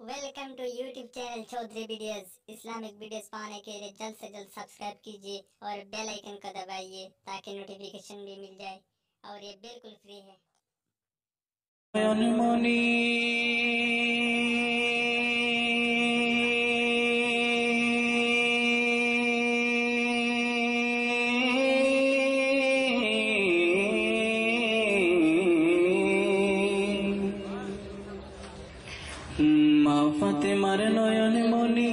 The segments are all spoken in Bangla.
Welcome to YouTube channel Chaudhary videos. Islamic videos पाने के लिए जल्द से जल्द सब्सक्राइब कीजिए और बेल आइकन को दबाइए ताकि नोटिफिकेशन भी मिल जाए और ये बिल्कुल फ्री है। ফাতেমার নয়ন মনি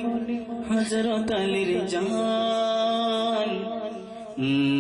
হযরত আলীর জান,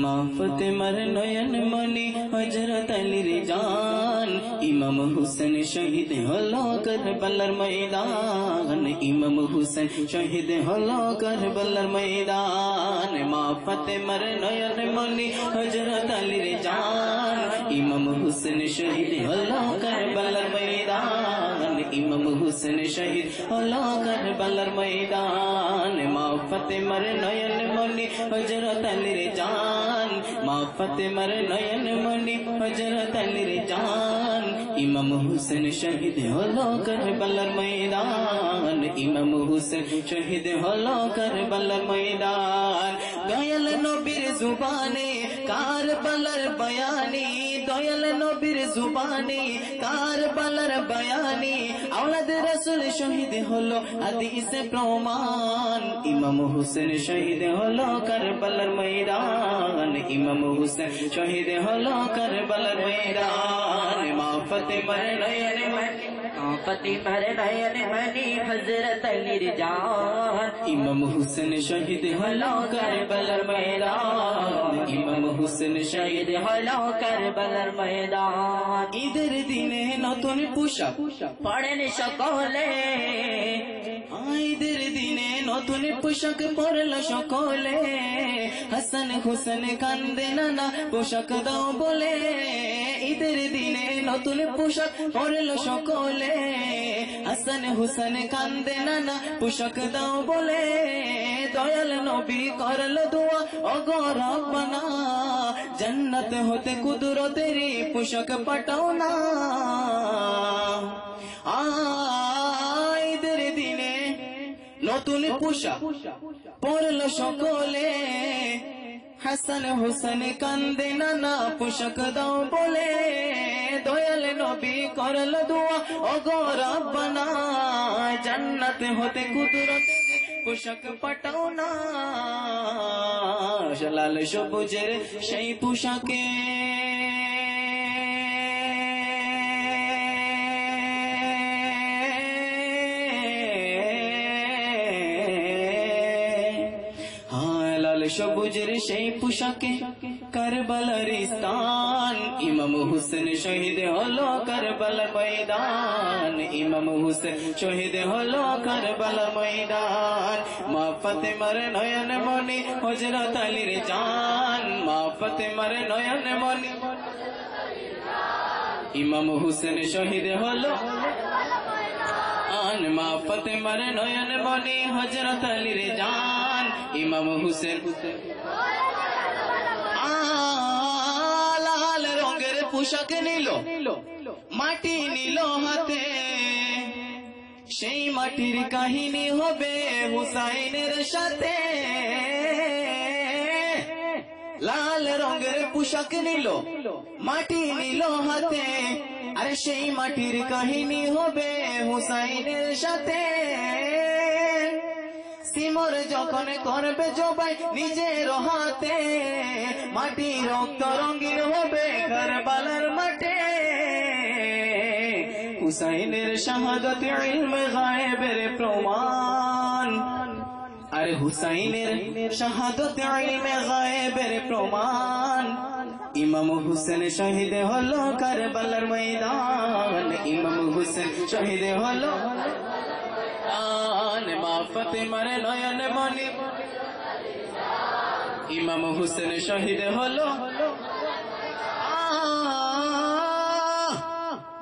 মা ফাতেমার নয়ন মনি হযরত আলীর জান। ইমাম হুসেন শহীদ হলো কারবালার ময়দান, ইমাম হুসেন শহীদ হলো কারবালার ময়দান। মা ফাতেমার নয়ন মনি হযরত আলীর জান, ইমাম হুসেন শহীদ হলো কারবালার ময়দান, ইমাম হুসেন শহীদ হলো কারবালার ময়দান। মা ফাতেমার নয়ন মনি হযরত আলীর জান, মা ফাতেমার নয়ন মনি হযরত আলীর জান। ইমাম হুসেন শহীদ হলো কারবালার ময়দান, ইমাম হুসেন শহীদ হলো কারবালার ময়দান। দয়াল নবীর জুবানে কারবালার বয়ানি, দয়াল নবীর জুবানে কারবালার বয়ানি। আওলাদ রাসূল শহীদ হলো হাদিসে প্রমাণ, ইমাম হুসেন শহীদ হলো কারবালার ময়দান, ইমাম হুসেন শহীদ হলো কারবালার ময়দান। মা ফাতেমার নয়ন মনি, মা ফাতেমার নয়ন মনি হযরত আলীর জান। ইমাম হুসেন শহীদ হলো কারবালার ময়দান, ইমাম হুসেন শহীদ হলো কারবালার ময়দান। ঈদের দিনে নতুন পোশাক পরেন সকলে, ঈদের দিনে নতুন পোশাক পরল সকলে। হাসান হুসেন কান্দে নানা পোশাক দাও বলে, ঈদের দিনে নতুন পোশাক পরল সকলে। হাসান হুসেন কান্দে নানা পোশাক দাও বলে। দয়াল নবী করল দোয়া ওগো রব্বানা, জান্নাত হতে কুদরতের পোশাক পাঠাও না। ঈদের দিনে নতুন পোশাক পরল সকলে। হাসান হুসেন কান্দে নানা পোশাক দাও বলে। দয়াল নবী করল দোয়া ওগো রব্বানা, জান্নাত হতে কুদরতের পোশাক পাঠাও না। লাল সবুজের সেই পোশাকে সবুজের সেই পোশাকে কারবালার স্থান। ইমাম হুসেন শহীদ হলো কারবালার ময়দান, ইমাম হুসেন শহীদ হলো কারবালার ময়দান। মা ফাতেমার নয়ন মনি হযরত আলীর জান, মা ফাতেমার নয়ন মনি ইমাম হুসেন শহীদ হলো। মা ফাতেমার নয়ন মনি হযরত আলীর জান, ইমাম হুসেন। লাল রঙের পোশাক নিল, মাটি নিল হাতে, সেই মাটির কাহিনী হবে হুসাইনের সাথে। লাল রঙের পোশাক নিল, মাটি নিল হাতে, আর সেই মাটির কাহিনী হবে হুসাইনের সাথে। সিমর যখন করবে জবাই নিজের হাতে, মাটি রক্ত রঙিন হবে কারবালার মাঠে। হুসাইনের শাহাদাত ইলমে গায়েবের প্রমাণ, আরে হুসাইনের শাহাদাত ইলমে গায়েবের প্রমাণ। ইমাম হুসেন শহীদ হলো কারবালার ময়দান, ইমাম হুসেন শহীদ হলো। মা ফাতেমার নয়ন মনি ইমাম হুসেন শহীদ হলো।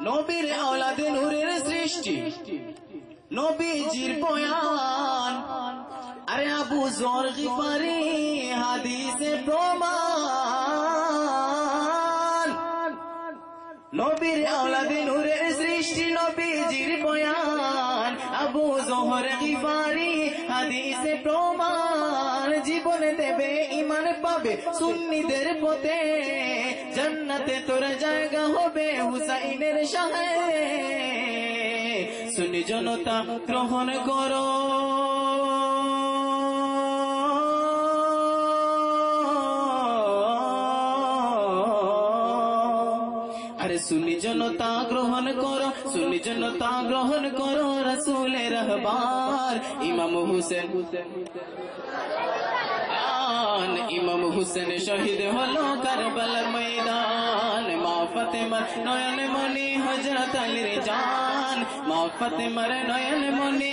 নবীর আওলাদে নূরের সৃষ্টি, নবীজির বয়ান, আরে আবু যর গিফারি হাদিসে প্রমাণ। নবীর আওলাদে নূরের সৃষ্টি, নবীজির বয়ান, আবু জোহর গিফারি হাদিসে প্রমাণ জীবনে দেবে ঈমান পাবে সুন্নিদের পথে জান্নাতে তোর জায়গা হবে হুসাইনের শাহে সুন্নি জনতা গ্রহণ করো अरे सुन्नी जनता ग्रहण करो सुन्नी जनता ग्रहण करो रसूल रहबार इमाम हुसैन इमाम हुसैन शहीद हलो करबलार मैदान मा फातिमार नयन मणि हजरत अलीर जान मा फातिमार नयन मणि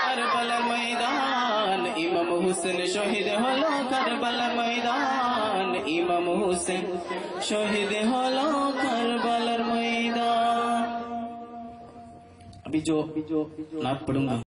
करबलार मैदान इमाम हुसैन शहीद हलो करबलार मैदान इमाम हुसैन शहीद हलो करबलार मैदान अभी जो नात पढ़ूंगा